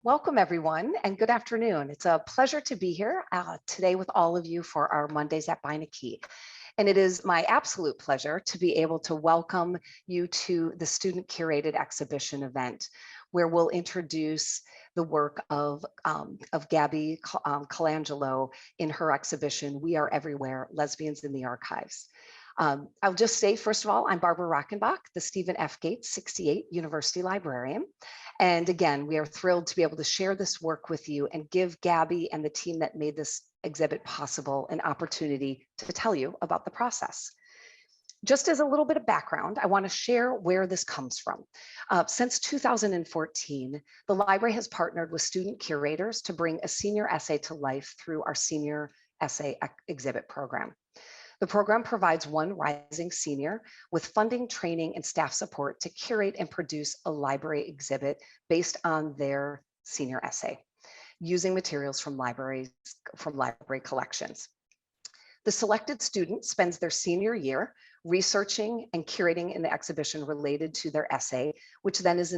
Welcome everyone and good afternoon. It's a pleasure to be here today with all of you for our Mondays at Beinecke. And it is my absolute pleasure to be able to welcome you to the student curated exhibition event, where we'll introduce the work of Gabrielle Colangelo in her exhibition, We Are Everywhere, Lesbians in the Archives. I'll just say, first of all, I'm Barbara Rockenbach, the Stephen F. Gates 68 University Librarian. And again, we are thrilled to be able to share this work with you and give Gabby and the team that made this exhibit possible an opportunity to tell you about the process. Just as a little bit of background, I want to share where this comes from. Since 2014, the library has partnered with student curators to bring a senior essay to life through our senior essay exhibit program. The program provides one rising senior with funding, training, and staff support to curate and produce a library exhibit based on their senior essay, using materials from library collections. The selected student spends their senior year researching and curating an exhibition related to their essay, which then is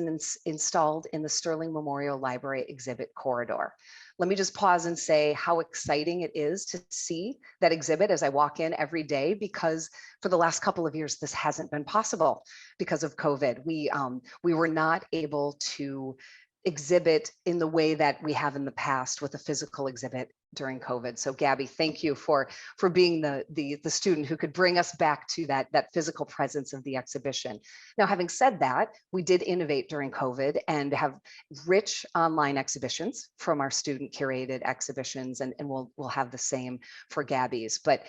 installed in the Sterling Memorial Library exhibit corridor. Let me just pause and say how exciting it is to see that exhibit as I walk in every day, because for the last couple of years, this hasn't been possible because of COVID. We were not able to exhibit in the way that we have in the past with a physical exhibit during COVID. So Gabby, thank you for being the student who could bring us back to that physical presence of the exhibition. Now, having said that, we did innovate during COVID and have rich online exhibitions from our student curated exhibitions, and we'll have the same for Gabby's. But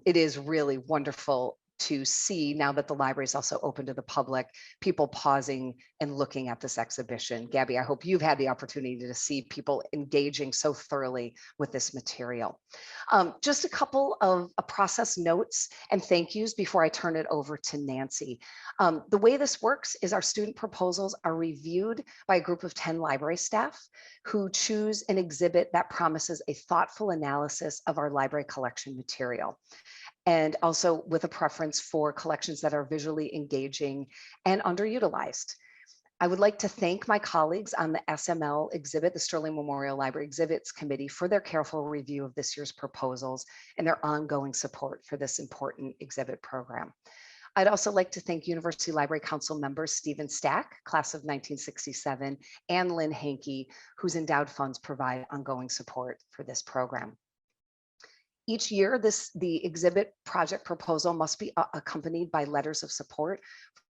it is really wonderful to see, now that the library is also open to the public, people pausing and looking at this exhibition. Gabby, I hope you've had the opportunity to see people engaging so thoroughly with this material. Just a couple of process notes and thank yous before I turn it over to Nancy. The way this works is our student proposals are reviewed by a group of 10 library staff who choose an exhibit that promises a thoughtful analysis of our library collection material, and also with a preference for collections that are visually engaging and underutilized. I would like to thank my colleagues on the SML exhibit, the Sterling Memorial Library Exhibits Committee, for their careful review of this year's proposals and their ongoing support for this important exhibit program. I'd also like to thank University Library Council members Stephen Stack, class of 1967, and Lynn Hankey, whose endowed funds provide ongoing support for this program. Each year, the exhibit project proposal must be accompanied by letters of support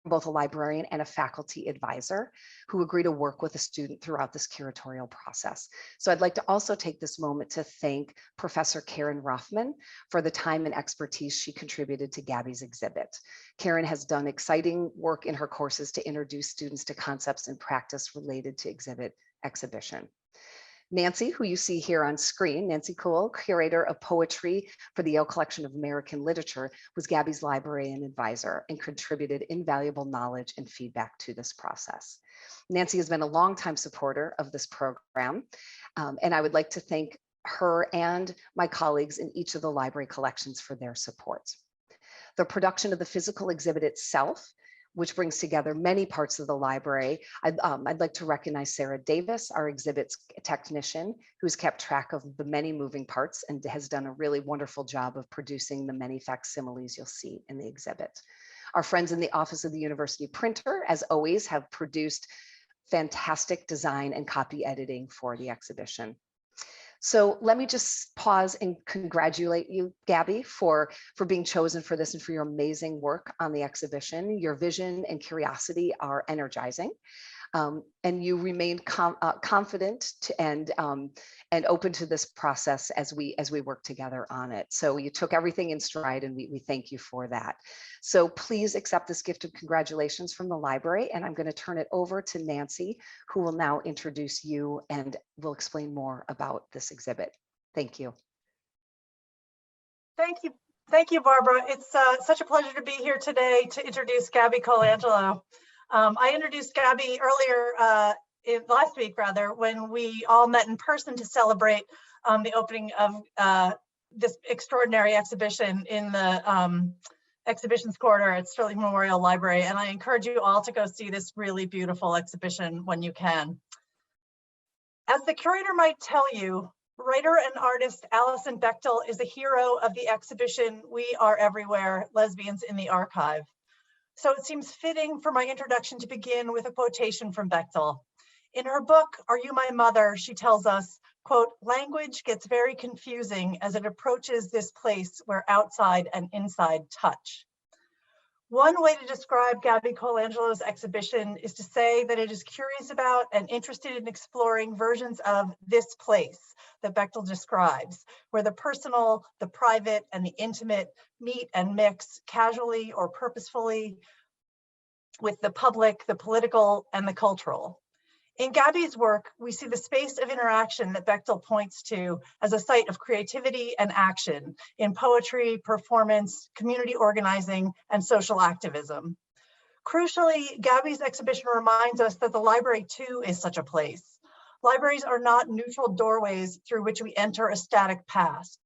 from both a librarian and a faculty advisor who agree to work with a student throughout this curatorial process. So I'd like to also take this moment to thank Professor Karen Rothman for the time and expertise she contributed to Gabby's exhibit. Karen has done exciting work in her courses to introduce students to concepts and practice related to exhibition. Nancy, who you see here on screen, Nancy Kuhl, curator of poetry for the Yale Collection of American Literature, was Gabby's librarian advisor and contributed invaluable knowledge and feedback to this process. Nancy has been a longtime supporter of this program, and I would like to thank her and my colleagues in each of the library collections for their support. The production of the physical exhibit itself, which brings together many parts of the library. I'd like to recognize Sarah Davis, our exhibits technician, who's kept track of the many moving parts and has done a really wonderful job of producing the many facsimiles you'll see in the exhibit. Our friends in the Office of the University Printer, as always, have produced fantastic design and copy editing for the exhibition. So let me just pause and congratulate you, Gabby, for being chosen for this and for your amazing work on the exhibition. Your vision and curiosity are energizing, and you remain confident and open to this process as we work together on it. So you took everything in stride, and we thank you for that. So please accept this gift of congratulations from the library, and I'm going to turn it over to Nancy, who will now introduce you and will explain more about this exhibit. Thank you. Thank you, Barbara. It's such a pleasure to be here today to introduce Gabrielle Colangelo. I introduced Gabby earlier, last week rather, when we all met in person to celebrate the opening of this extraordinary exhibition in the exhibitions corridor at Sterling Memorial Library. And I encourage you all to go see this really beautiful exhibition when you can. As the curator might tell you, writer and artist Alison Bechtel is a hero of the exhibition We Are Everywhere, Lesbians in the Archive. So it seems fitting for my introduction to begin with a quotation from Bechtel. In her book, Are You My Mother? She tells us, quote, language gets very confusing as it approaches this place where outside and inside touch. One way to describe Gabrielle Colangelo's exhibition is to say that it is curious about and interested in exploring versions of this place that Bechtel describes, where the personal, the private, and the intimate meet and mix casually or purposefully with the public, the political, and the cultural. In Gabby's work, we see the space of interaction that Bechtel points to as a site of creativity and action in poetry, performance, community organizing, and social activism. Crucially, Gabby's exhibition reminds us that the library too is such a place. Libraries are not neutral doorways through which we enter a static past.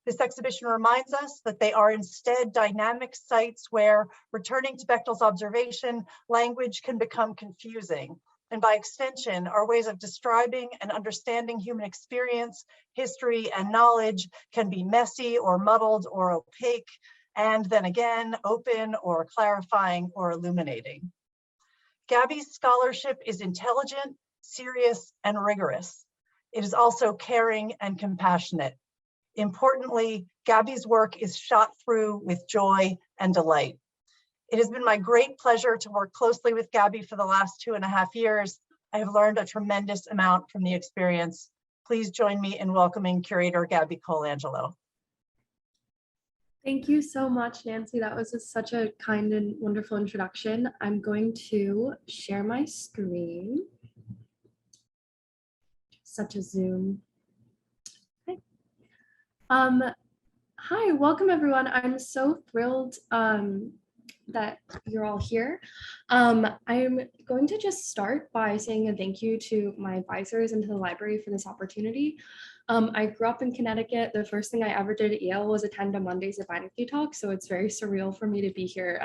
This exhibition reminds us that they are instead dynamic sites where, returning to Bechtel's observation, language can become confusing, and by extension, our ways of describing and understanding human experience, history, and knowledge can be messy or muddled or opaque, and then again, open or clarifying or illuminating. Gabby's scholarship is intelligent, serious, and rigorous. It is also caring and compassionate. Importantly, Gabby's work is shot through with joy and delight. It has been my great pleasure to work closely with Gabby for the last 2.5 years. I have learned a tremendous amount from the experience. Please join me in welcoming curator Gabrielle Colangelo. Thank you so much, Nancy. That was such a kind and wonderful introduction. I'm going to share my screen. Such a Zoom. Okay. Hi, welcome everyone. I'm so thrilled that you're all here. I'm going to just start by saying a thank you to my advisors and to the library for this opportunity. I grew up in Connecticut. The first thing I ever did at Yale was attend a Mondays at Beinecke talk, so it's very surreal for me to be here.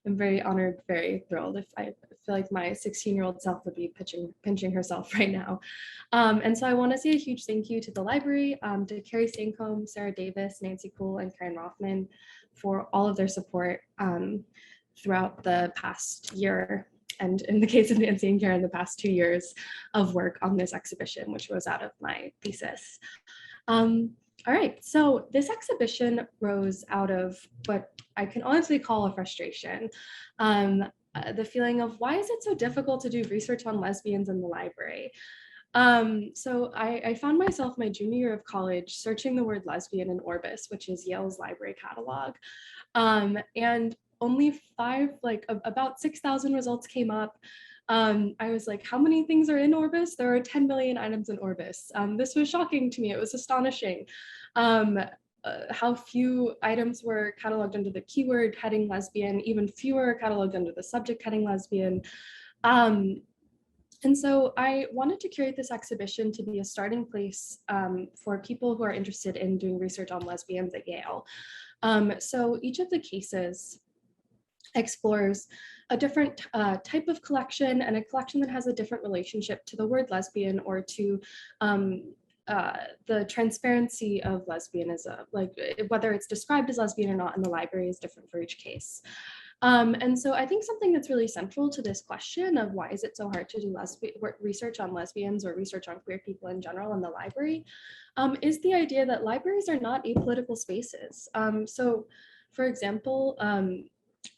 I'm very honored, very thrilled. I feel like my 16-year-old self would be pinching herself right now. And so I want to say a huge thank you to the library, to Carrie Stancombe, Sarah Davis, Nancy Poole, and Karen Rothman for all of their support throughout the past year. And in the case of Nancy and Karen, the past 2 years of work on this exhibition, which was out of my thesis. All right, so this exhibition rose out of what I can honestly call a frustration. The feeling of why is it so difficult to do research on lesbians in the library? So I found myself my junior year of college searching the word lesbian in Orbis, which is Yale's library catalog. And only about 6,000 results came up. I was like, how many things are in Orbis? There are 10 million items in Orbis. This was shocking to me. It was astonishing how few items were cataloged under the keyword heading lesbian, even fewer cataloged under the subject heading lesbian. And so I wanted to curate this exhibition to be a starting place for people who are interested in doing research on lesbians at Yale. So each of the cases explores a different type of collection, and a collection that has a different relationship to the word lesbian or to the transparency of lesbianism, like whether it's described as lesbian or not in the library is different for each case. And so I think something that's really central to this question of why is it so hard to do research on lesbians or research on queer people in general in the library is the idea that libraries are not apolitical spaces. So for example,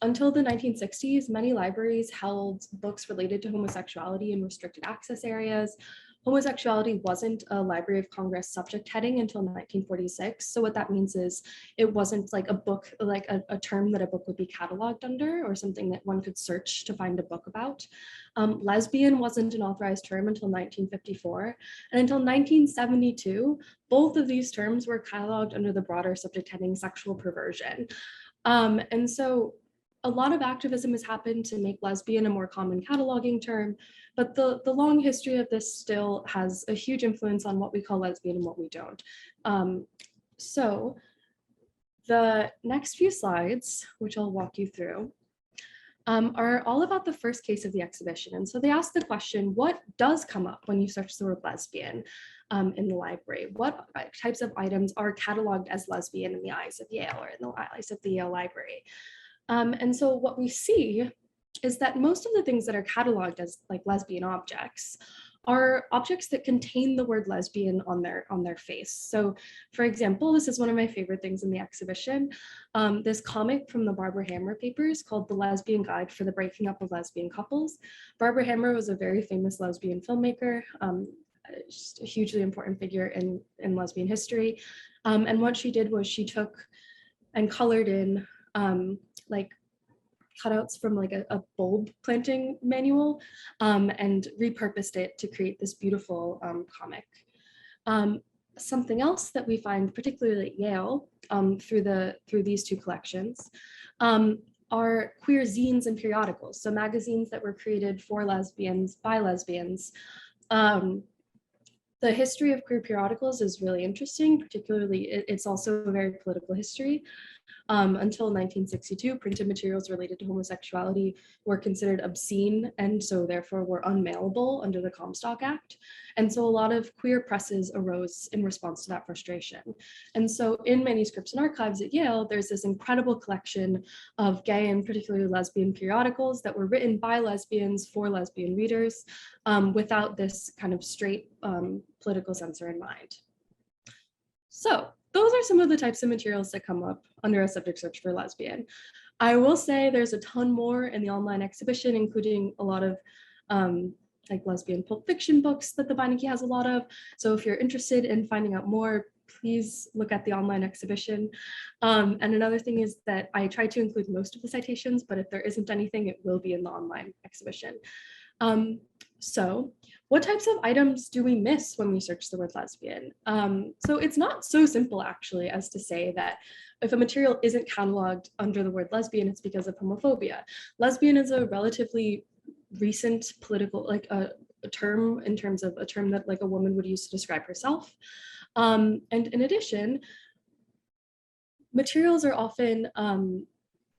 until the 1960s, many libraries held books related to homosexuality in restricted access areas. Homosexuality wasn't a Library of Congress subject heading until 1946. So what that means is it wasn't like a book, like a term that a book would be cataloged under or something that one could search to find a book about. Lesbian wasn't an authorized term until 1954. And until 1972, both of these terms were cataloged under the broader subject heading sexual perversion. And so a lot of activism has happened to make lesbian a more common cataloging term, but the long history of this still has a huge influence on what we call lesbian and what we don't. So the next few slides, which I'll walk you through, are all about the first case of the exhibition. And so they ask the question, what does come up when you search the word lesbian in the library? What types of items are cataloged as lesbian in the eyes of Yale or in the eyes of the Yale Library? And so what we see is that most of the things that are cataloged as like lesbian objects are objects that contain the word lesbian on their face. So for example, this is one of my favorite things in the exhibition, this comic from the Barbara Hammer papers called The Lesbian Guide for the Breaking Up of Lesbian Couples. Barbara Hammer was a very famous lesbian filmmaker, just a hugely important figure in lesbian history. And what she did was she took and colored in like cutouts from like a bulb planting manual and repurposed it to create this beautiful comic. Something else that we find particularly at Yale through these two collections are queer zines and periodicals, so magazines that were created for lesbians by lesbians. The history of queer periodicals is really interesting, particularly it's also a very political history. Until 1962, printed materials related to homosexuality were considered obscene and so therefore were unmailable under the Comstock Act. And so a lot of queer presses arose in response to that frustration. And so in manuscripts and archives at Yale, there's this incredible collection of gay and particularly lesbian periodicals that were written by lesbians for lesbian readers without this kind of straight political censor in mind. So those are some of the types of materials that come up under a subject search for lesbian. I will say there's a ton more in the online exhibition, including a lot of like lesbian pulp fiction books that the Beinecke has a lot of. So if you're interested in finding out more, please look at the online exhibition. And another thing is that I try to include most of the citations, but if there isn't anything, it will be in the online exhibition. So what types of items do we miss when we search the word lesbian? So it's not so simple actually as to say that if a material isn't cataloged under the word lesbian, it's because of homophobia. Lesbian is a relatively recent political, like a term in terms of a term that like a woman would use to describe herself. And in addition, materials are often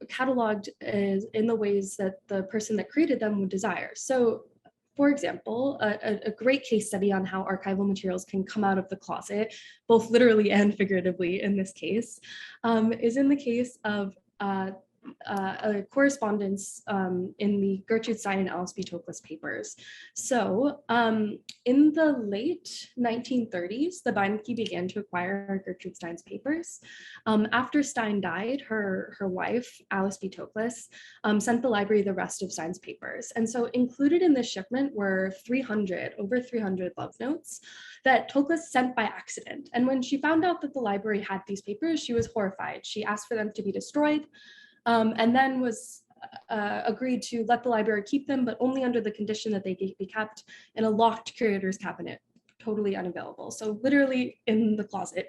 cataloged as in the ways that the person that created them would desire. So for example, a great case study on how archival materials can come out of the closet, both literally and figuratively in this case, is in the case of a correspondence in the Gertrude Stein and Alice B. Toklas papers. So in the late 1930s, the Beinecke began to acquire Gertrude Stein's papers. After Stein died, her wife, Alice B. Toklas, sent the library the rest of Stein's papers. And so included in this shipment were over 300 love notes that Toklas sent by accident. And when she found out that the library had these papers, she was horrified. She asked for them to be destroyed. And then was agreed to let the library keep them, but only under the condition that they be kept in a locked curator's cabinet, totally unavailable. So literally in the closet.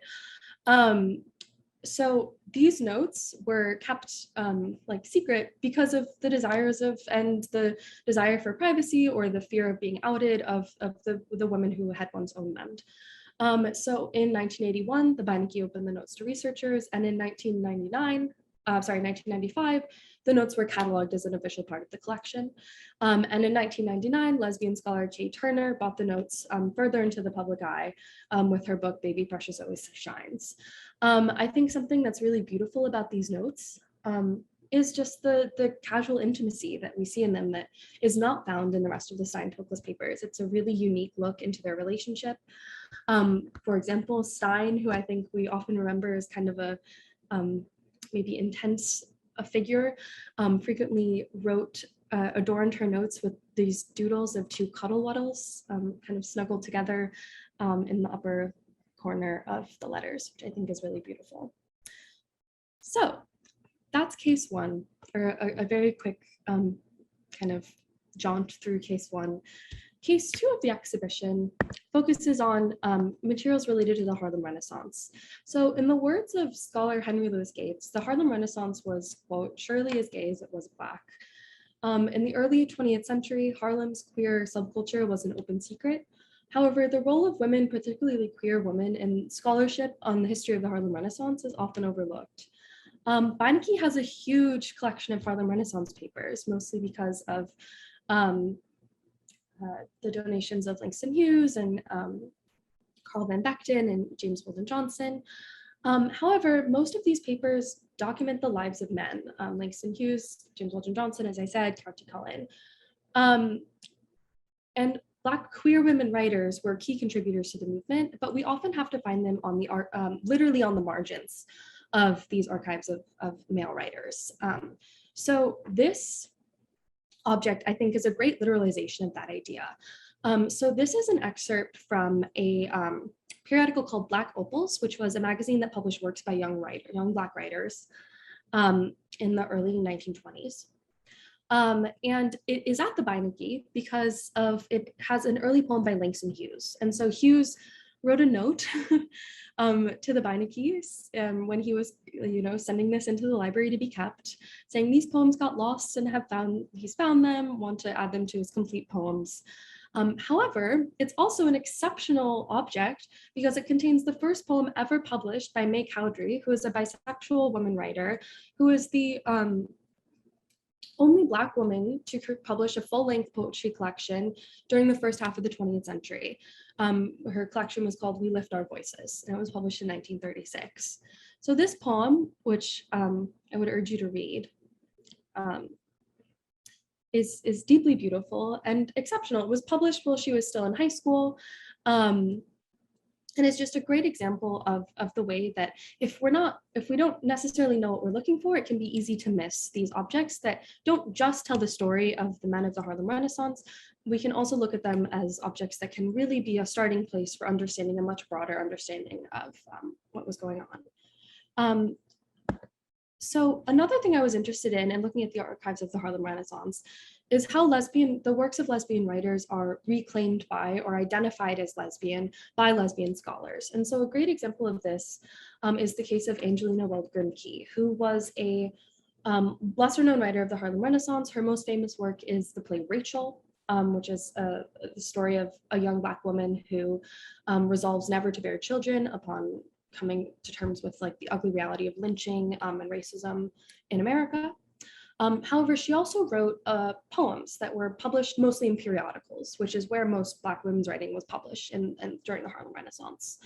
So these notes were kept like secret because of the desires of and the desire for privacy or the fear of being outed of the women who had once owned them. So in 1981, the Beinecke opened the notes to researchers, and in 1995, the notes were cataloged as an official part of the collection. And in 1999, lesbian scholar Kay Turner brought the notes further into the public eye with her book, Baby Precious Always Shines. I think something that's really beautiful about these notes is just the casual intimacy that we see in them that is not found in the rest of the Stein-Toklas papers. It's a really unique look into their relationship. For example, Stein, who I think we often remember as kind of a maybe intense figure, frequently adorned her notes with these doodles of two cuddle waddles kind of snuggled together in the upper corner of the letters, which I think is really beautiful. So that's case one, or a very quick kind of jaunt through case one. Case two of the exhibition focuses on materials related to the Harlem Renaissance. So in the words of scholar Henry Louis Gates, the Harlem Renaissance was, quote, surely as gay as it was Black. In the early 20th century, Harlem's queer subculture was an open secret. However, the role of women, particularly queer women, in scholarship on the history of the Harlem Renaissance is often overlooked. Beinecke has a huge collection of Harlem Renaissance papers, mostly because of the donations of Langston Hughes and Carl Van Beckton and James Weldon Johnson. However, most of these papers document the lives of men, Langston Hughes, James Weldon Johnson, as I said, Countee Cullen. And Black queer women writers were key contributors to the movement, but we often have to find them on the literally on the margins of these archives of male writers. So this object, I think, is a great literalization of that idea. So this is an excerpt from a periodical called Black Opals, which was a magazine that published works by young Black writers in the early 1920s. And it is at the Beinecke because it has an early poem by Langston Hughes. And so Hughes wrote a note to the Beineckes when he was, sending this into the library to be kept, saying these poems got lost and he's found them, want to add them to his complete poems. However, it's also an exceptional object because it contains the first poem ever published by May Cowdery, who is a bisexual woman writer, who is the only Black woman to publish a full-length poetry collection during the first half of the 20th century. Her collection was called We Lift Our Voices, and it was published in 1936. So this poem, which I would urge you to read, is deeply beautiful and exceptional. It was published while she was still in high school. And it's just a great example of the way that if we don't necessarily know what we're looking for, it can be easy to miss these objects that don't just tell the story of the men of the Harlem Renaissance. We can also look at them as objects that can really be a starting place for understanding a much broader understanding of what was going on. So another thing I was interested in looking at the archives of the Harlem Renaissance is how the works of lesbian writers are reclaimed by or identified as lesbian by lesbian scholars. And so a great example of this is the case of Angelina Weld Grimke, who was a lesser known writer of the Harlem Renaissance. Her most famous work is the play Rachel, which is the story of a young Black woman who resolves never to bear children upon coming to terms with the ugly reality of lynching and racism in America. However, she also wrote poems that were published mostly in periodicals, which is where most Black women's writing was published during the Harlem Renaissance.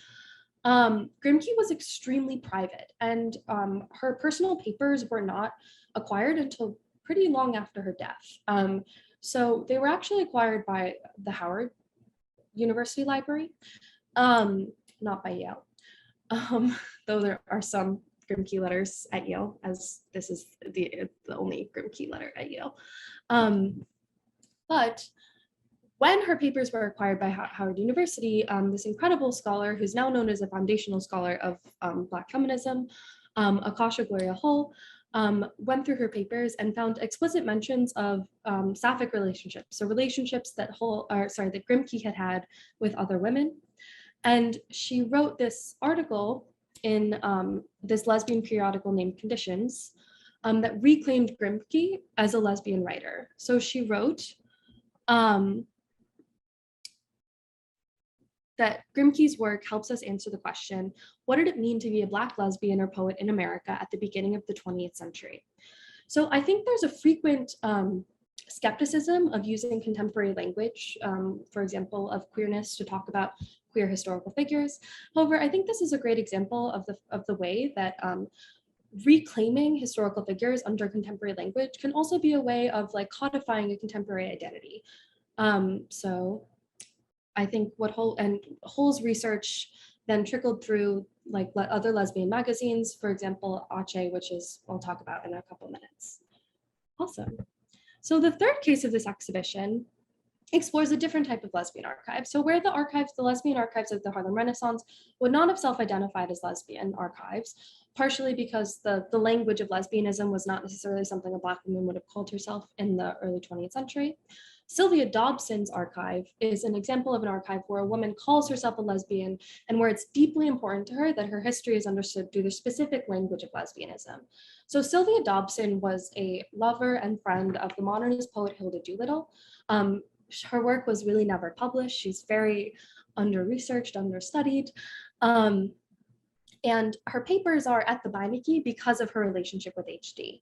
Grimke was extremely private, and her personal papers were not acquired until pretty long after her death. So they were actually acquired by the Howard University Library, not by Yale. Though there are some Grimke letters at Yale, as this is the only Grimke letter at Yale. But when her papers were acquired by Howard University, this incredible scholar, who's now known as a foundational scholar of Black feminism, Akasha Gloria Hull, went through her papers and found explicit mentions of sapphic relationships, so relationships that Grimke had with other women. And she wrote this article in this lesbian periodical named Conditions that reclaimed Grimke as a lesbian writer. So she wrote that Grimke's work helps us answer the question, what did it mean to be a Black lesbian or poet in America at the beginning of the 20th century? So I think there's a frequent skepticism of using contemporary language, for example, of queerness to talk about queer historical figures. However, I think this is a great example of the way that reclaiming historical figures under contemporary language can also be a way of codifying a contemporary identity. So I think what Hull's research then trickled through other lesbian magazines, for example, Ache, which we'll talk about in a couple of minutes. Awesome. So the third case of this exhibition explores a different type of lesbian archive. So where the lesbian archives of the Harlem Renaissance would not have self-identified as lesbian archives, partially because the language of lesbianism was not necessarily something a Black woman would have called herself in the early 20th century. Sylvia Dobsen's archive is an example of an archive where a woman calls herself a lesbian and where it's deeply important to her that her history is understood through the specific language of lesbianism. So Sylvia Dobsen was a lover and friend of the modernist poet Hilda Doolittle. Her work was really never published. She's very under-researched, understudied. And her papers are at the Beinecke because of her relationship with HD.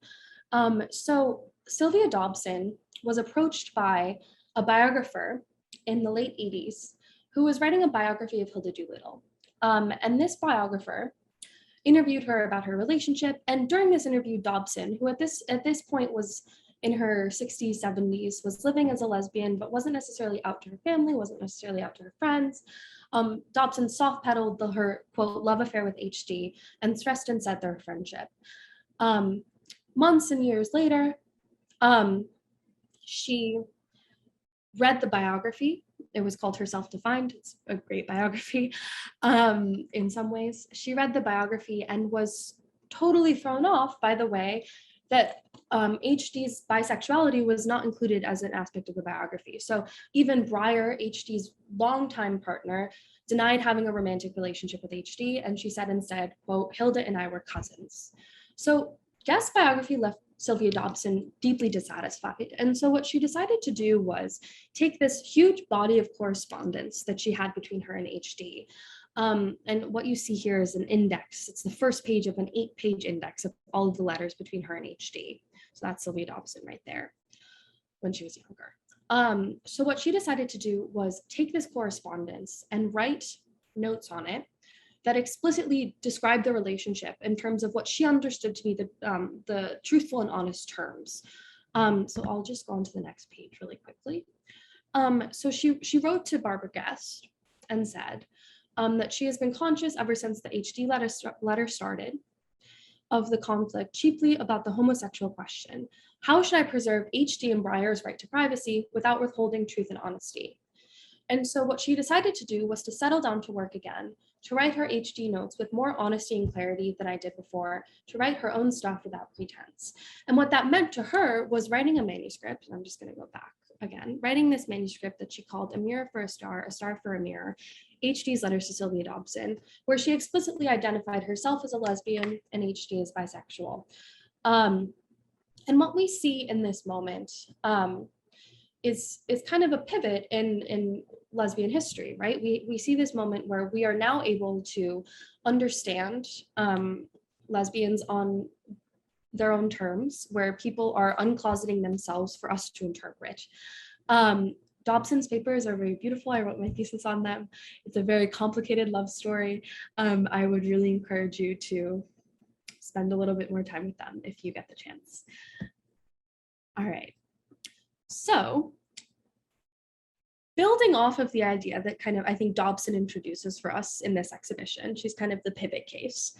So Sylvia Dobsen was approached by a biographer in the late 80s who was writing a biography of Hilda Doolittle. And this biographer interviewed her about her relationship. And during this interview, Dobsen, who at this point was in her 60s, 70s, was living as a lesbian, but wasn't necessarily out to her family, wasn't necessarily out to her friends. Dobsen soft-pedaled her, quote, love affair with HD and stressed and said their friendship. Months and years later, she read the biography. It was called Herself Defined. It's a great biography in some ways. She read the biography and was totally thrown off by the way that HD's bisexuality was not included as an aspect of the biography. So even Breyer, HD's longtime partner, denied having a romantic relationship with HD, and she said instead, quote, Hilda and I were cousins. So Guest's biography left Sylvia Dobsen deeply dissatisfied. And so what she decided to do was take this huge body of correspondence that she had between her and HD. And what you see here is an index. It's the first page of an 8-page index of all of the letters between her and HD. So that's Sylvia Dobsen right there when she was younger. So what she decided to do was take this correspondence and write notes on it that explicitly described the relationship in terms of what she understood to be the truthful and honest terms. So I'll just go on to the next page really quickly. So she wrote to Barbara Guest and said that she has been conscious ever since the HD letter started of the conflict, chiefly about the homosexual question. How should I preserve HD and Breyer's right to privacy without withholding truth and honesty? And so what she decided to do was to settle down to work again, to write her HD notes with more honesty and clarity than I did before, to write her own stuff without pretense. And what that meant to her was writing a manuscript, and I'm just going to go back again, writing this manuscript that she called A Mirror for a Star for a Mirror, HD's letters to Sylvia Dobsen, where she explicitly identified herself as a lesbian and HD as bisexual. And what we see in this moment is kind of a pivot in lesbian history, right? We see this moment where we are now able to understand lesbians on their own terms, where people are uncloseting themselves for us to interpret. Dobsen's papers are very beautiful. I wrote my thesis on them. It's a very complicated love story. I would really encourage you to spend a little bit more time with them if you get the chance. All right. So building off of the idea that kind of, I think Dobsen introduces for us in this exhibition, she's kind of the pivot case.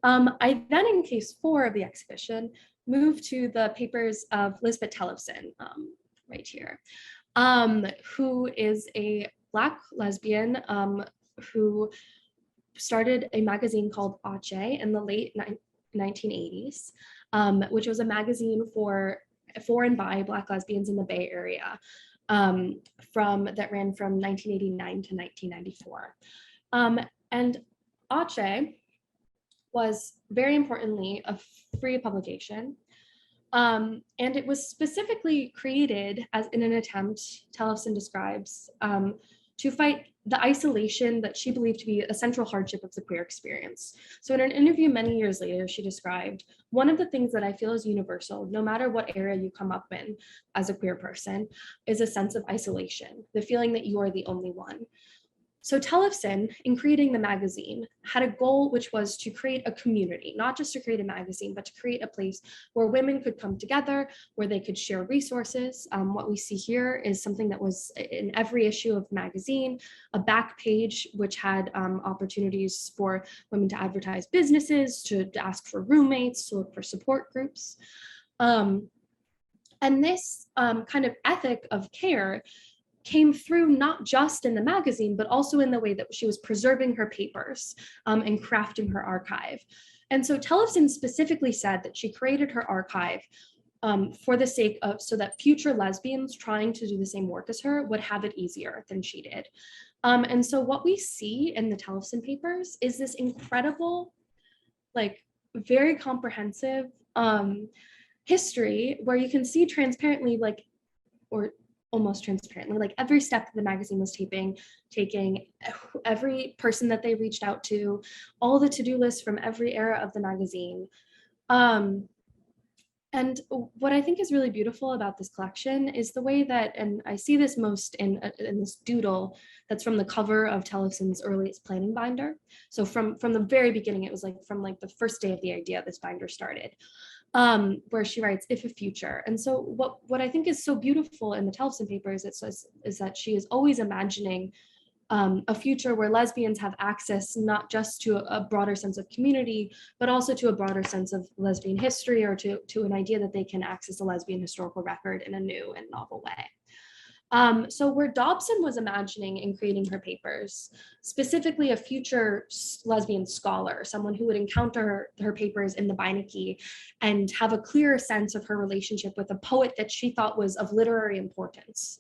I then in case 4 of the exhibition, moved to the papers of Lisbet Tellefsen, right here, who is a Black lesbian who started a magazine called Ache in the late 1980s, which was a magazine for and by Black lesbians in the Bay Area, that ran from 1989 to 1994. And Ache was very importantly a free publication. And it was specifically created as in an attempt, Tellefsen describes, to fight the isolation that she believed to be a central hardship of the queer experience. So in an interview many years later, she described, one of the things that I feel is universal, no matter what area you come up in as a queer person, is a sense of isolation, the feeling that you are the only one. So Tellefsen, in creating the magazine, had a goal which was to create a community, not just to create a magazine, but to create a place where women could come together, where they could share resources. What we see here is something that was in every issue of the magazine, a back page which had opportunities for women to advertise businesses, to ask for roommates, to look for support groups. And this kind of ethic of care came through not just in the magazine, but also in the way that she was preserving her papers and crafting her archive. And so Tellefsen specifically said that she created her archive for the sake of, so that future lesbians trying to do the same work as her would have it easier than she did. And so what we see in the Tellefsen papers is this incredible, like very comprehensive history where you can see transparently, like, or almost transparently. Like every step the magazine was taking every person that they reached out to, all the to-do lists from every era of the magazine. And what I think is really beautiful about this collection is the way that, and I see this most in this doodle that's from the cover of Tellefsen's earliest planning binder. So from the very beginning, it was like from like the first day of the idea this binder started, where she writes, "If a future." And so what I think is so beautiful in the Tellefsen papers is that she is always imagining a future where lesbians have access not just to a broader sense of community, but also to a broader sense of lesbian history, or to an idea that they can access a lesbian historical record in a new and novel way. So where Dobsen was imagining in creating her papers, specifically a future lesbian scholar, someone who would encounter her papers in the Beinecke and have a clearer sense of her relationship with a poet that she thought was of literary importance.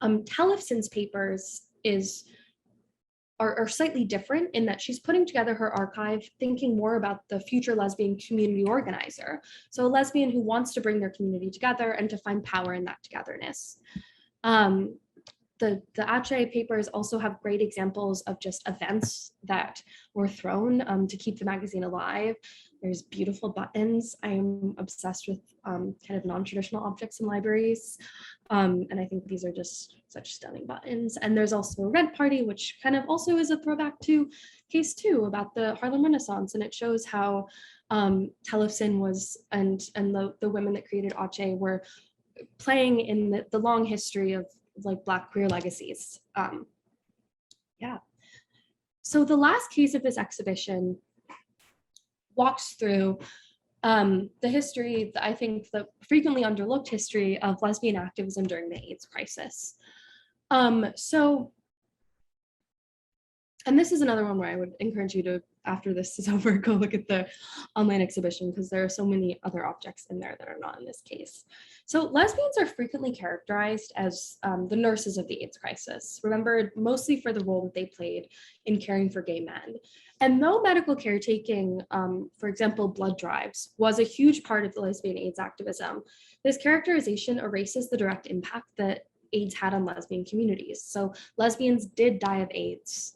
Tellefsen's papers are slightly different in that she's putting together her archive thinking more about the future lesbian community organizer. So a lesbian who wants to bring their community together and to find power in that togetherness. The Activism papers also have great examples of just events that were thrown to keep the magazine alive. There's beautiful buttons. I'm obsessed with kind of non-traditional objects in libraries. And I think these are just such stunning buttons. And there's also a rent party, which kind of also is a throwback to case 2 about the Harlem Renaissance. And it shows how Tellefsen was, and the women that created Activism were playing in the long history of like Black queer legacies. Yeah. So the last case of this exhibition walks through the history, I think the frequently underlooked history of lesbian activism during the AIDS crisis. And this is another one where I would encourage you to, after this is over, go look at the online exhibition, because there are so many other objects in there that are not in this case. So lesbians are frequently characterized as the nurses of the AIDS crisis, remembered mostly for the role that they played in caring for gay men. And though medical caretaking, for example, blood drives, was a huge part of the lesbian AIDS activism, this characterization erases the direct impact that AIDS had on lesbian communities. So lesbians did die of AIDS.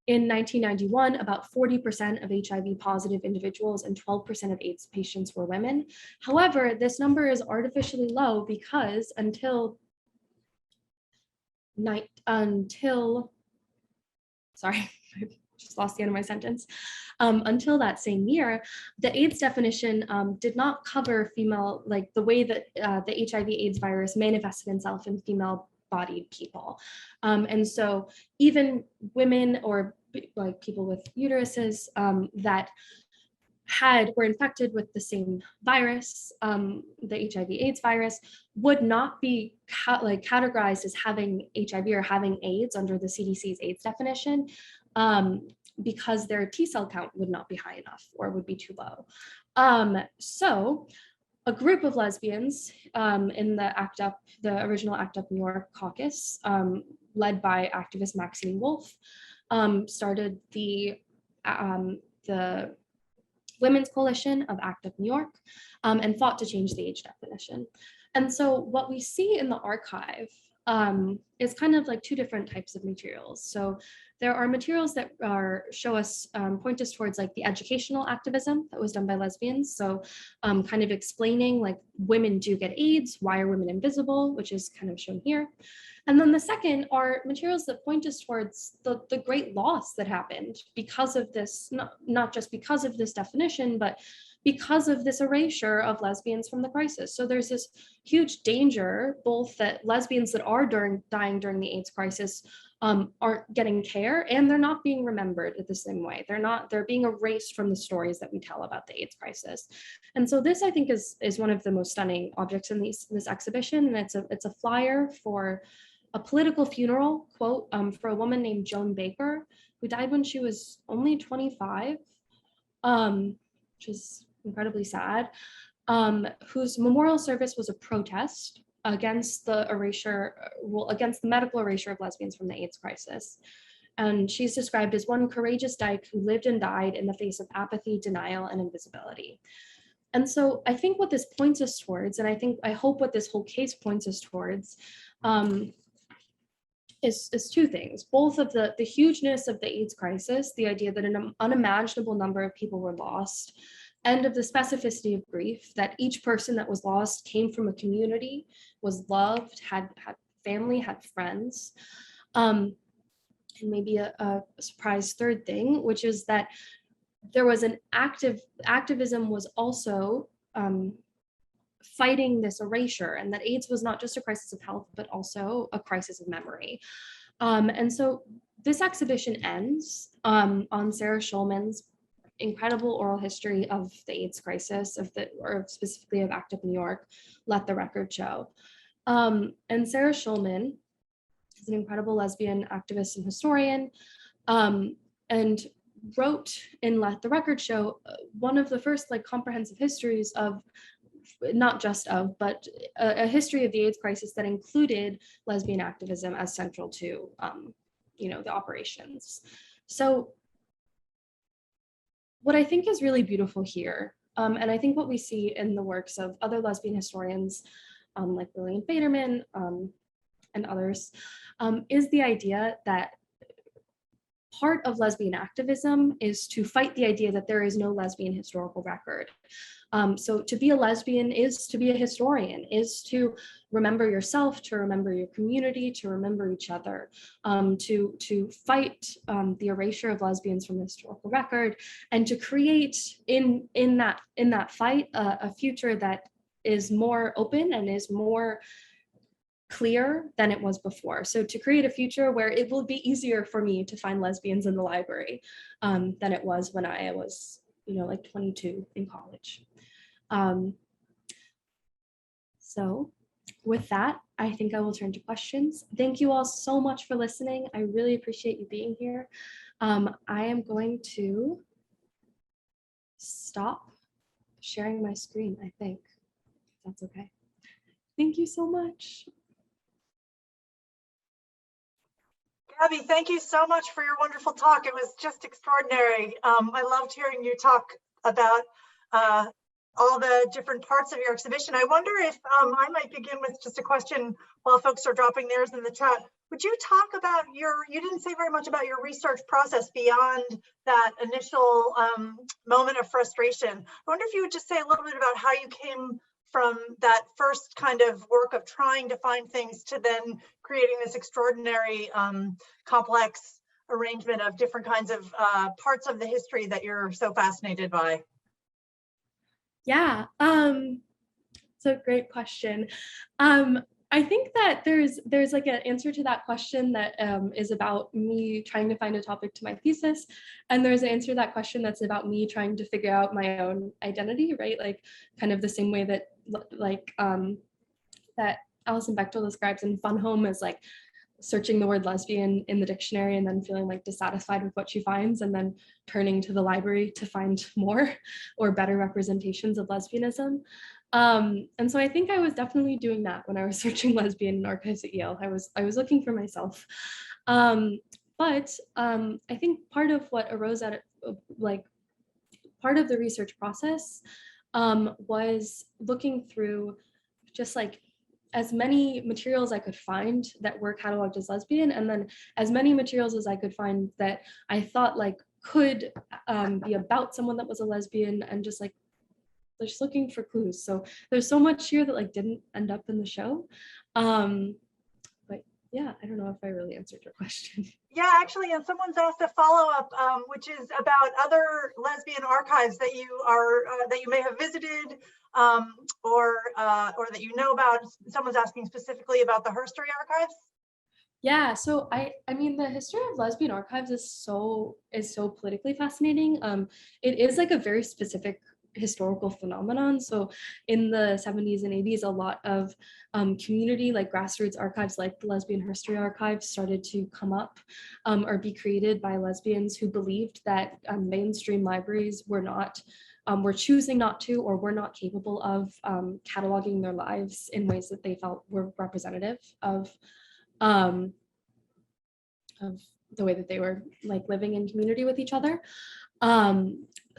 In 1991, about 40% of HIV positive individuals and 12% of AIDS patients were women. However, this number is artificially low because until sorry, I just lost the end of my sentence. Until that same year, the AIDS definition did not cover female, like the way that the HIV AIDS virus manifested itself in female-bodied people. And so even women or like people with uteruses that were infected with the same virus, the HIV AIDS virus, would not be categorized as having HIV or having AIDS under the CDC's AIDS definition, because their T cell count would not be high enough or would be too low. So a group of lesbians in the original ACT UP New York caucus, led by activist Maxine Wolf, started the Women's Coalition of ACT UP New York, and fought to change the age definition. And so what we see in the archive is kind of like 2 different types of materials. So there are materials that show us, point us towards like the educational activism that was done by lesbians. So kind of explaining like women do get AIDS, why are women invisible, which is kind of shown here. And then the second are materials that point us towards the great loss that happened because of this, not just because of this definition, but because of this erasure of lesbians from the crisis. So there's this huge danger, both that lesbians that are dying during the AIDS crisis aren't getting care, and they're not being remembered in the same way. They're being erased from the stories that we tell about the AIDS crisis. And so this, I think, is one of the most stunning objects in this exhibition. And it's a flyer for a political funeral, quote, for a woman named Joan Baker, who died when she was only 25, which is incredibly sad, whose memorial service was a protest against the medical erasure of lesbians from the AIDS crisis. And she's described as one courageous dyke who lived and died in the face of apathy, denial, and invisibility. And so I think what this points us towards, and I hope what this whole case points us towards, is two things, both of the hugeness of the AIDS crisis, the idea that an unimaginable number of people were lost, and of the specificity of grief, that each person that was lost came from a community, was loved, had family, had friends. And maybe a surprise third thing, which is that there was an activism was also fighting this erasure, and that AIDS was not just a crisis of health, but also a crisis of memory. And so this exhibition ends on Sarah Schulman's incredible oral history of the AIDS crisis, or specifically of ACT UP New York, Let the Record Show. And Sarah Schulman is an incredible lesbian activist and historian, and wrote in Let the Record Show one of the first comprehensive histories of, not just of, but a history of the AIDS crisis that included lesbian activism as central to, the operations. So what I think is really beautiful here, and I think what we see in the works of other lesbian historians like Lillian Faderman and others, is the idea that part of lesbian activism is to fight the idea that there is no lesbian historical record. So to be a lesbian is to be a historian, is to remember yourself, to remember your community, to remember each other, to fight the erasure of lesbians from the historical record, and to create in that fight a future that is more open and is more clear than it was before. So to create a future where it will be easier for me to find lesbians in the library than it was when I was, 22 in college. So with that, I think I will turn to questions. Thank you all so much for listening. I really appreciate you being here. I am going to stop sharing my screen, I think, if that's okay. Thank you so much. Gabby, thank you so much for your wonderful talk. It was just extraordinary. I loved hearing you talk about all the different parts of your exhibition. I wonder if I might begin with just a question while folks are dropping theirs in the chat. Would you talk about you didn't say very much about your research process beyond that initial moment of frustration. I wonder if you would just say a little bit about how you came from that first kind of work of trying to find things to then creating this extraordinary complex arrangement of different kinds of parts of the history that you're so fascinated by. Yeah, it's a great question. I think that there's like an answer to that question that is about me trying to find a topic to my thesis, and there's an answer to that question that's about me trying to figure out my own identity, right? Like kind of the same way that that Alison Bechtel describes in Fun Home as like searching the word lesbian in the dictionary and then feeling like dissatisfied with what she finds and then turning to the library to find more or better representations of lesbianism. And so I think I was definitely doing that when I was searching lesbian in archives at Yale. I was looking for myself. But I think part of what arose out of part of the research process was looking through just like as many materials I could find that were cataloged as lesbian, and then as many materials as I could find that I thought like could be about someone that was a lesbian, and just looking for clues. So there's so much here that like didn't end up in the show. But yeah, I don't know if I really answered your question. Yeah, actually, and someone's asked a follow-up, which is about other lesbian archives that you may have visited, or that you know about. Someone's asking specifically about the Herstory archives. Yeah, so I mean the history of lesbian archives is so politically fascinating. It is like a very specific historical phenomenon. So in the 70s and 80s, a lot of community like grassroots archives like the Lesbian Herstory Archive started to come up or be created by lesbians who believed that mainstream libraries were choosing not to, or were not capable of cataloging their lives in ways that they felt were representative of the way that they were like living in community with each other.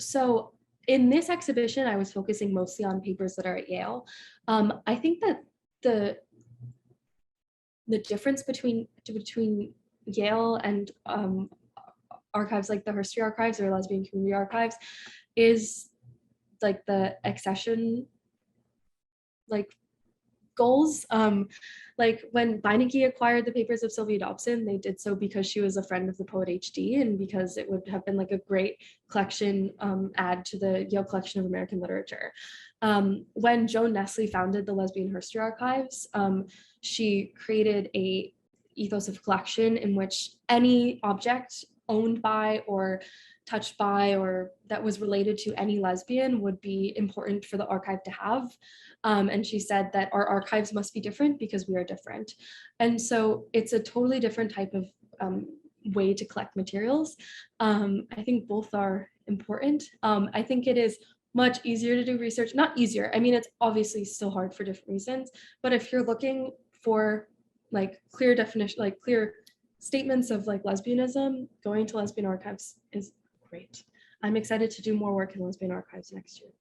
So in this exhibition, I was focusing mostly on papers that are at Yale. I think that the difference between Yale and archives like the History Archives or Lesbian Community Archives is like the accession like goals. Like when Beinecke acquired the papers of Sylvia Dobsen, they did so because she was a friend of the poet HD and because it would have been like a great collection add to the Yale Collection of American Literature. When Joan Nestle founded the Lesbian History Archives, she created a ethos of collection in which any object owned by or touched by or that was related to any lesbian would be important for the archive to have. And she said that our archives must be different because we are different. And so it's a totally different type of way to collect materials. I think both are important. I think it is much easier to do research, not easier. I mean, it's obviously still hard for different reasons, but if you're looking for like clear definition, like clear statements of like lesbianism, going to lesbian archives is great. I'm excited to do more work in lesbian archives next year.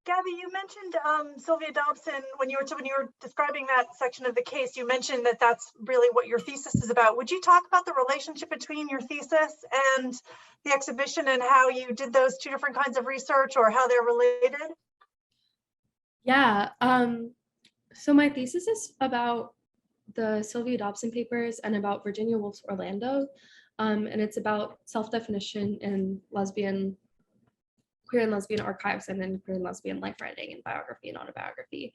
Gabby, you mentioned Sylvia Dobsen when you were describing that section of the case. You mentioned that that's really what your thesis is about. Would you talk about the relationship between your thesis and the exhibition and how you did those two different kinds of research or how they're related? Yeah. So my thesis is about the Sylvia Dobsen papers and about Virginia Woolf's Orlando, and it's about self-definition in queer and lesbian archives and then queer and lesbian life writing and biography and autobiography.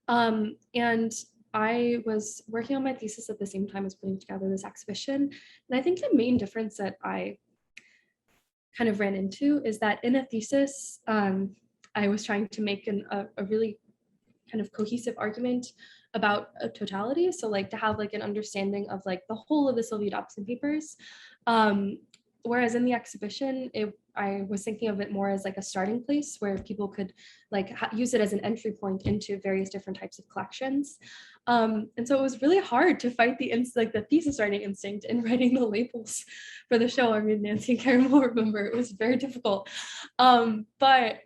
And I was working on my thesis at the same time as putting together this exhibition. And I think the main difference that I kind of ran into is that in a thesis, I was trying to make a really kind of cohesive argument about a totality. So like to have like an understanding of like the whole of the Sylvia Dobsen papers. Whereas in the exhibition, I was thinking of it more as like a starting place where people could like use it as an entry point into various different types of collections. And so it was really hard to fight the thesis writing instinct in writing the labels for the show. I mean, Nancy and Karen will remember it was very difficult. But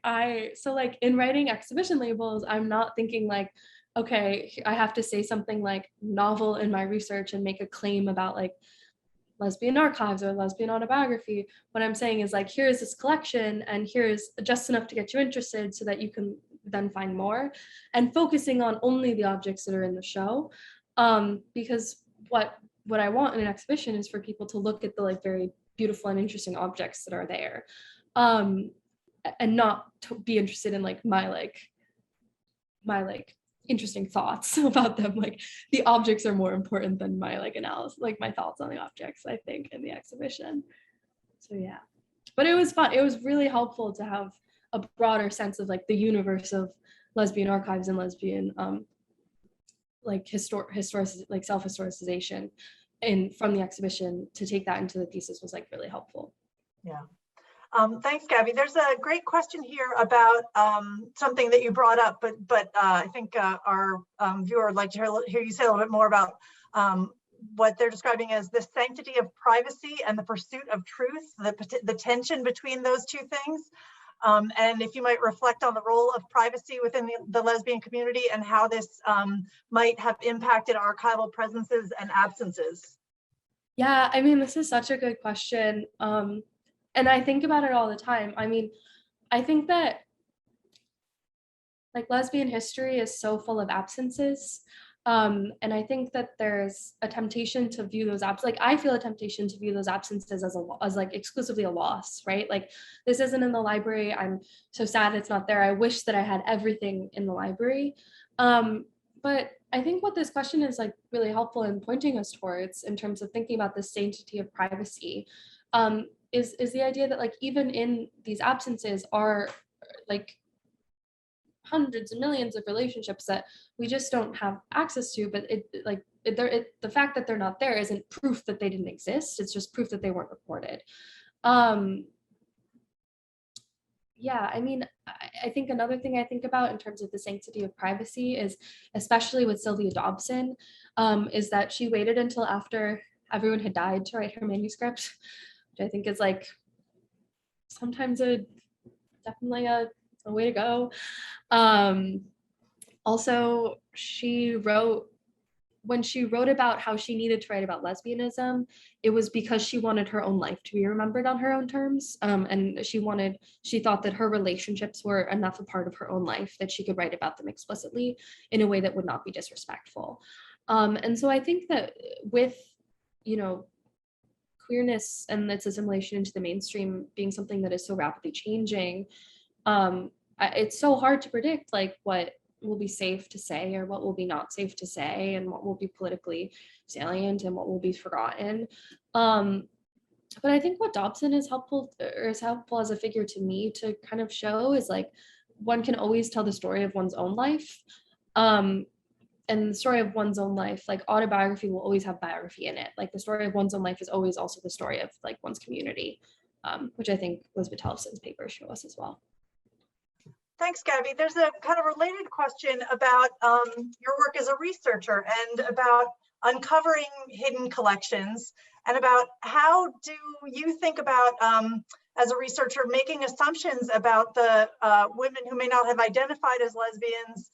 so like in writing exhibition labels, I'm not thinking like, okay, I have to say something like novel in my research and make a claim about like lesbian archives or lesbian autobiography. What I'm saying is like, here is this collection and here's just enough to get you interested so that you can then find more, and focusing on only the objects that are in the show. Because what I want in an exhibition is for people to look at the like very beautiful and interesting objects that are there, and not to be interested in like my interesting thoughts about them. Like the objects are more important than my like analysis, like my thoughts on the objects, I think, in the exhibition. So yeah, but it was fun. It was really helpful to have a broader sense of like the universe of lesbian archives and lesbian like like self-historicization from the exhibition. To take that into the thesis was like really helpful. Yeah. Thanks, Gabby. There's a great question here about something that you brought up, but I think our viewer would like to hear you say a little bit more about what they're describing as the sanctity of privacy and the pursuit of truth, the tension between those two things. And if you might reflect on the role of privacy within the lesbian community and how this might have impacted archival presences and absences. Yeah, I mean, this is such a good question. And I think about it all the time. I mean, I think that like lesbian history is so full of absences. And I think that there's a temptation to view those like I feel a temptation to view those absences as like exclusively a loss, right? Like this isn't in the library. I'm so sad it's not there. I wish that I had everything in the library. But I think what this question is like really helpful in pointing us towards in terms of thinking about the sanctity of privacy is the idea that like even in these absences are like hundreds and millions of relationships that we just don't have access to, but the fact that they're not there isn't proof that they didn't exist. It's just proof that they weren't recorded. Yeah, I mean, I think another thing I think about in terms of the sanctity of privacy is, especially with Sylvia Dobsen, is that she waited until after everyone had died to write her manuscript, which I think is like sometimes a definitely a way to go. Also, when she wrote about how she needed to write about lesbianism, it was because she wanted her own life to be remembered on her own terms. And she thought that her relationships were enough a part of her own life that she could write about them explicitly in a way that would not be disrespectful. And so I think that with, queerness and its assimilation into the mainstream being something that is so rapidly changing, it's so hard to predict like what will be safe to say or what will be not safe to say and what will be politically salient and what will be forgotten. But I think what Dobsen is helpful as a figure to me to kind of show is like one can always tell the story of one's own life. And the story of one's own life, like autobiography will always have biography in it. Like the story of one's own life is always also the story of like one's community, which I think Lisbet Tellefsen's papers show us as well. Thanks, Gabby. There's a kind of related question about your work as a researcher and about uncovering hidden collections and about how do you think about, as a researcher, making assumptions about the women who may not have identified as lesbians,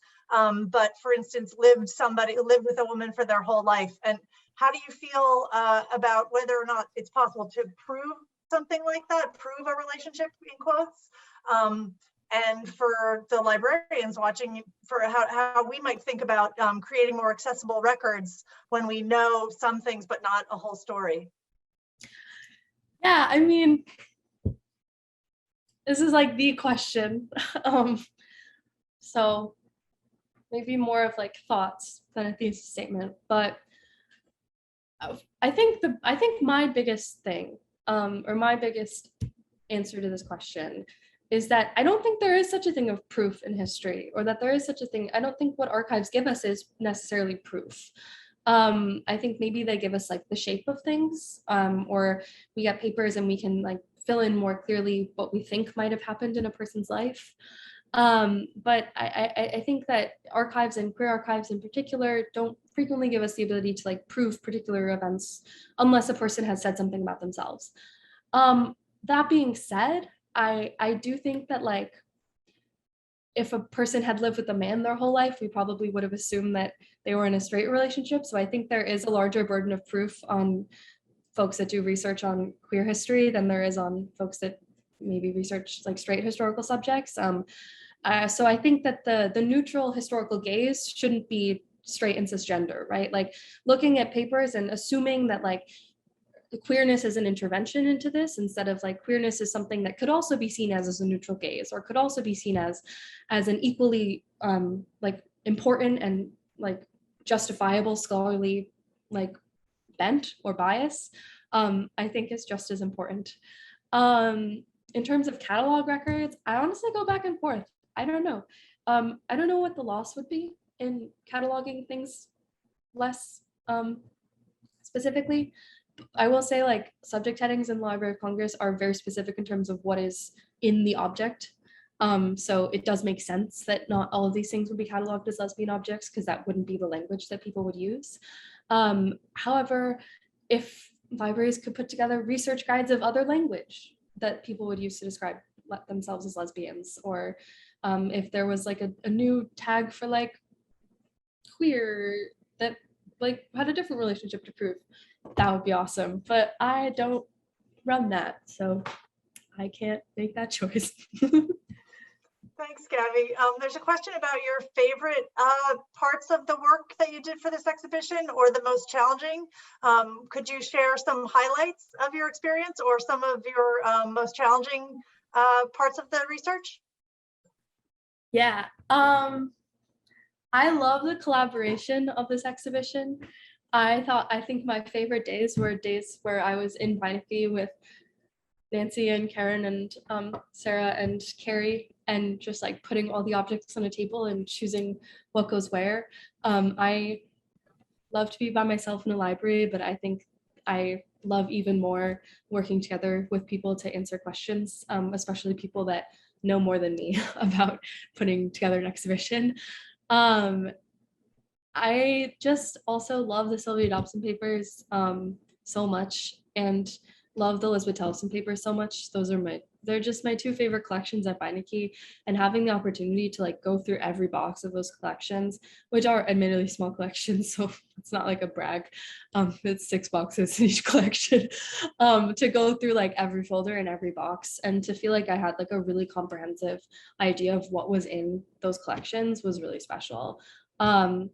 but for instance, lived with a woman for their whole life. And how do you feel about whether or not it's possible to prove something like that, prove a relationship in quotes? And for the librarians watching, for how we might think about creating more accessible records when we know some things, but not a whole story. Yeah, I mean, this is like the question. So maybe more of like thoughts than a thesis statement, but I think my biggest thing, or my biggest answer to this question is that I don't think there is such a thing of proof in history, or that there is such a thing. I don't think what archives give us is necessarily proof. I think maybe they give us like the shape of things, or we get papers and we can like fill in more clearly what we think might have happened in a person's life. But I think that archives and queer archives in particular don't frequently give us the ability to like prove particular events unless a person has said something about themselves. That being said, I do think that like if a person had lived with a man their whole life, we probably would have assumed that they were in a straight relationship. So I think there is a larger burden of proof on folks that do research on queer history than there is on folks that maybe research like straight historical subjects. So I think that the neutral historical gaze shouldn't be straight and cisgender, right? Like looking at papers and assuming that like queerness is an intervention into this instead of like queerness is something that could also be seen as a neutral gaze, or could also be seen as an equally like important and like justifiable scholarly like bent or bias, I think is just as important. In terms of catalog records, I honestly go back and forth. I don't know. I don't know what the loss would be in cataloging things less specifically. I will say like subject headings in the Library of Congress are very specific in terms of what is in the object. So it does make sense that not all of these things would be cataloged as lesbian objects because that wouldn't be the language that people would use. However, if libraries could put together research guides of other language that people would use to describe themselves as lesbians, or if there was like a new tag for like queer that like had a different relationship to proof, that would be awesome. But I don't run that, so I can't make that choice. Thanks, Gabby. There's a question about your favorite parts of the work that you did for this exhibition, or the most challenging. Could you share some highlights of your experience or some of your most challenging parts of the research? Yeah, I love the collaboration of this exhibition. I think my favorite days were days where I was in Beinecke with Nancy and Karen and Sarah and Carrie, and just like putting all the objects on a table and choosing what goes where. I love to be by myself in a library, but I think I love even more working together with people to answer questions, especially people that know more than me about putting together an exhibition. I just also love the Sylvia Dobsen papers so much, and love the Lisbet Tellefsen papers so much. Those are my they're just my two favorite collections at Beinecke, and having the opportunity to like go through every box of those collections, which are admittedly small collections, so it's not like a brag. It's 6 boxes in each collection. To go through like every folder and every box, and to feel like I had like a really comprehensive idea of what was in those collections was really special. And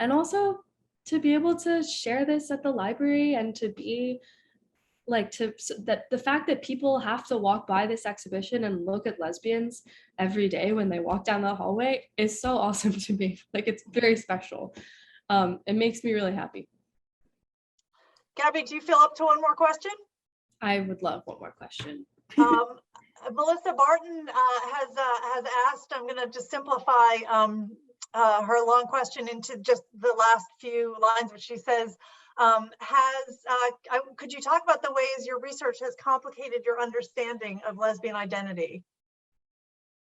also to be able to share this at the library, and to be like that the fact that people have to walk by this exhibition and look at lesbians every day when they walk down the hallway is so awesome to me. Like, it's very special. It makes me really happy. Gabby, do you feel up to one more question? I would love one more question. Melissa Barton has asked, I'm going to just simplify her long question into just the last few lines, which she says, could you talk about the ways your research has complicated your understanding of lesbian identity?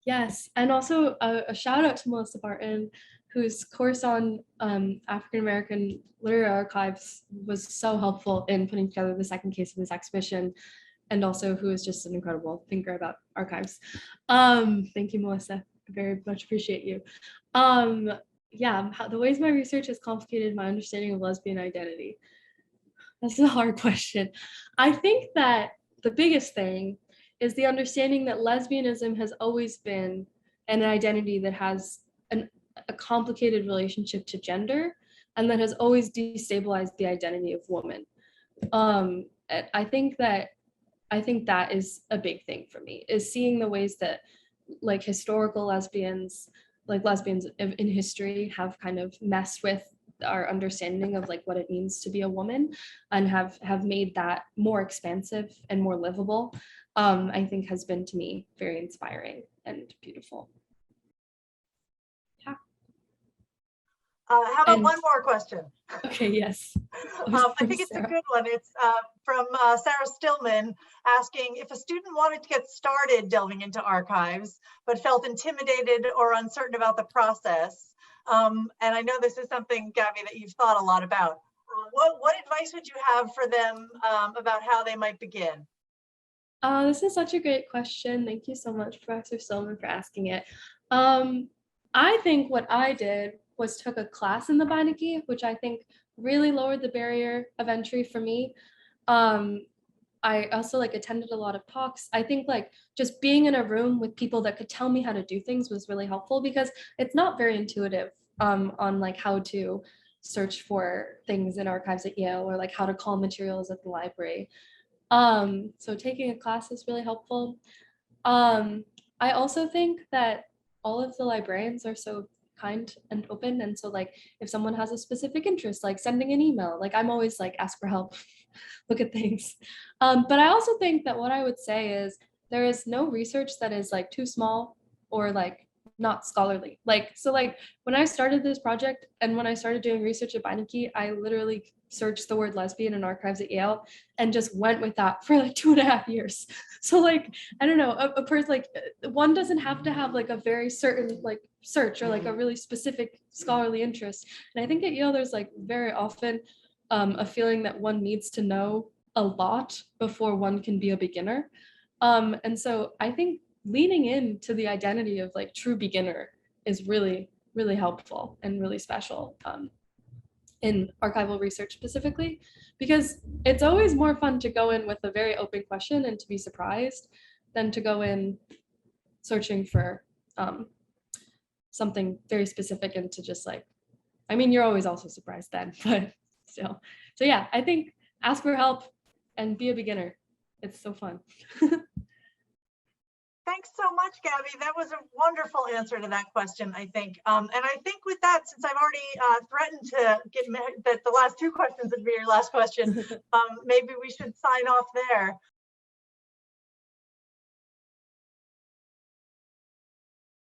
Yes, and also a shout out to Melissa Barton, whose course on African American literary archives was so helpful in putting together the second case of this exhibition, and also who is just an incredible thinker about archives. Thank you, Melissa. I very much appreciate you. Yeah, the ways my research has complicated my understanding of lesbian identity. That's a hard question. I think that the biggest thing is the understanding that lesbianism has always been an identity that has a complicated relationship to gender, and that has always destabilized the identity of woman. I think that is a big thing for me, is seeing the ways that like historical lesbians, like lesbians in history, have kind of messed with our understanding of like what it means to be a woman, and have made that more expansive and more livable. I think has been, to me, very inspiring and beautiful. Yeah. How about one more question? Okay, yes. I think it's a good one. It's from Sarah Stillman, asking if a student wanted to get started delving into archives, but felt intimidated or uncertain about the process. And I know this is something, Gabby, that you've thought a lot about. What advice would you have for them about how they might begin? This is such a great question. Thank you so much, Professor Stillman, for asking it. I think what I did was took a class in the Beinecke, which I think really lowered the barrier of entry for me. I also like attended a lot of talks. I think like just being in a room with people that could tell me how to do things was really helpful, because it's not very intuitive on like how to search for things in archives at Yale, or like how to call materials at the library. So taking a class is really helpful. I also think that all of the librarians are so kind and open, and so like if someone has a specific interest, like sending an email, like I'm always like, ask for help, look at things. But I also think that what I would say is there is no research that is like too small or like not scholarly. Like, so like when I started this project and when I started doing research at Beinecke, I literally searched the word lesbian in archives at Yale and just went with that for like 2.5 years. So like, I don't know, a person like one doesn't have to have like a very certain like search or like a really specific scholarly interest. And I think at Yale there's like very often a feeling that one needs to know a lot before one can be a beginner. And so I think leaning into the identity of like true beginner is really, really helpful and really special in archival research specifically, because it's always more fun to go in with a very open question and to be surprised than to go in searching for something very specific and to just like, I mean, you're always also surprised then, but still. So yeah, I think ask for help and be a beginner. It's so fun. Thanks so much, Gabby. That was a wonderful answer to that question, I think. And I think with that, since I've already threatened to get that the last 2 questions would be your last question, maybe we should sign off there.